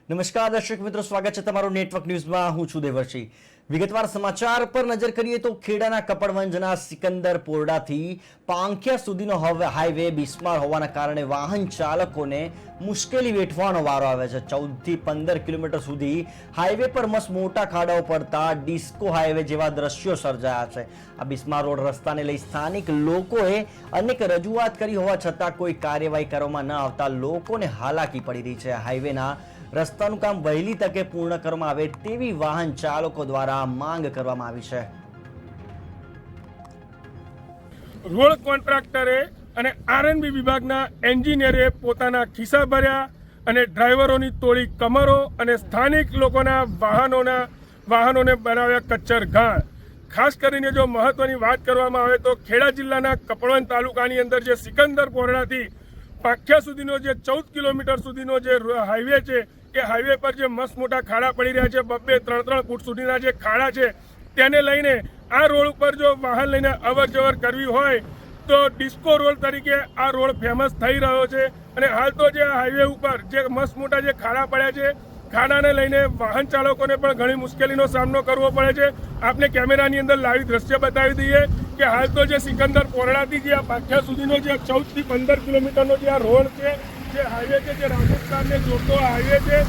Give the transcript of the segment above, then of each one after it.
નમસ્કાર દર્શક મિત્રો, સ્વાગત છે તમારું નેટવર્ક ન્યૂઝમાં। હું છું દેવર્ષી। વિગતવાર સમાચાર પર નજર કરીએ તો ખેડાના કપડવંજના સિકંદર પોરડાથી પાંખિયા સુધીનો હાઈવે બિસ્માર હોવાના કારણે વાહન ચાલકોને મુશ્કેલી વેઠવાનો વારો આવે છે। 14 થી 15 કિલોમીટર સુધી હાઈવે પર મસ્ત મોટા ખાડાઓ પડતા ડિસ્કો હાઈવે જેવા દ્રશ્યો સર્જાયા છે। આ બિસ્માર રોડ રસ્તાને લઈ સ્થાનિક લોકોએ અનેક રજૂઆત કરી હોવા છતાં કોઈ કાર્યવાહી કરવામાં ન આવતા લોકોને હાલાકી પડી રહી છે। હાઈવેના રસ્તાનું કામ વહેલી તકે પૂર્ણ કરવામાં આવે તેવી વાહન ચાલકો દ્વારા માંગ કરવામાં આવી છે। રોડ કોન્ટ્રાક્ટરે અને આરએનબી વિભાગના એન્જિનિયરે પોતાના ખિસ્સા ભર્યા અને ડ્રાઈવરોની તોડી કમરો અને સ્થાનિક લોકોના વાહનોને બનાવ્યા કચ્ચર ઘાણ। ખાસ કરીને જો મહત્વની વાત કરવામાં આવે તો ખેડા જિલ્લાના કપડવંજ તાલુકાની અંદર જે સિકંદર પોરડાથી પાંખિયા સુધીનો જે 14 કિલોમીટર સુધીનો જે હાઈવે છે એ હાઈવે પર જે મસ્ત મોટા ખાડા પડી રહ્યા છે, 2-3 ફૂટ સુધીના જે ખાડા છે તેને લઈને આ રોડ ઉપર જો વાહન લઈને અવર જવર કરવી હોય તો ડિસ્કો રોડ તરીકે આ રોડ ફેમસ થઈ રહ્યો છે। અને હાલ તો જે હાઈવે ઉપર જે મસ્ત મોટા જે ખાડા પડ્યા છે, ખાડાને લઈને વાહન ચાલકોને પણ ઘણી મુશ્કેલીનો સામનો કરવો પડે છે। આપને કેમેરાની અંદર લાઈવ દ્રશ્ય બતાવી દઈએ કે હાલ તો જે સિકંદર પોરડાથી જે આ પાંખિયા સુધીનો જે 14 થી 15 કિલોમીટરનો જે આ રોડ છે, જે હાઈવે છે, જે રાજસ્થાનને જોડતો હાઈવે છે,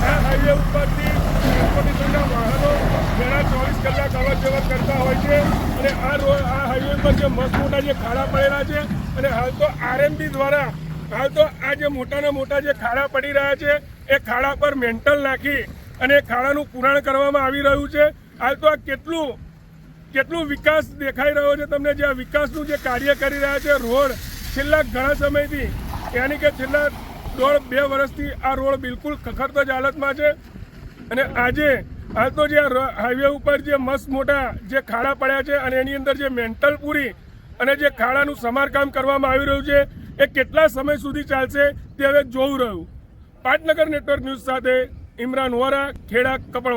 આ હાઈવે ઉપરથી ટ્રાન્સપોર્ટેશનના વાહનો ઘણા 24 કલાક અવર જવર કરતા હોય છે। અને આ હાઈવે પર જે મસ્ત મોટા જે ખાડા પડેલા છે અને હાલ તો આરએનબી દ્વારા હાલ તો આ જે મોટાના મોટા જે ખાડા પડી રહ્યા છે એ ખાડા પર મેન્ટલ નાખી અને ખાડાનું પુરાણ કરવામાં આવી રહ્યું છે। હાલ તો આ કેટલું વિકાસ દેખાઈ રહ્યો છે તમને, જે આ વિકાસનું જે કાર્ય કરી રહ્યા છે રોડ છેલ્લા ઘણા સમયથી, યાની કે છેલ્લા 1.5-2 વર્ષથી આ રોડ બિલકુલ ખખડતો જ હાલતમાં છે। અને આજે હાલ તો જે હાઈવે ઉપર જે મસ્ત મોટા જે ખાડા પડ્યા છે અને એની અંદર જે મેન્ટલ પૂરી અને જે ખાડાનું સમારકામ કરવામાં આવી રહ્યું છે એ કેટલા સમય સુધી ચાલશે તે હવે જોવું રહ્યું। પાટનગર નેટવર્ક ન્યૂઝ સાથે ઇમરાન વોરા, ખેડા, કપડવંજ।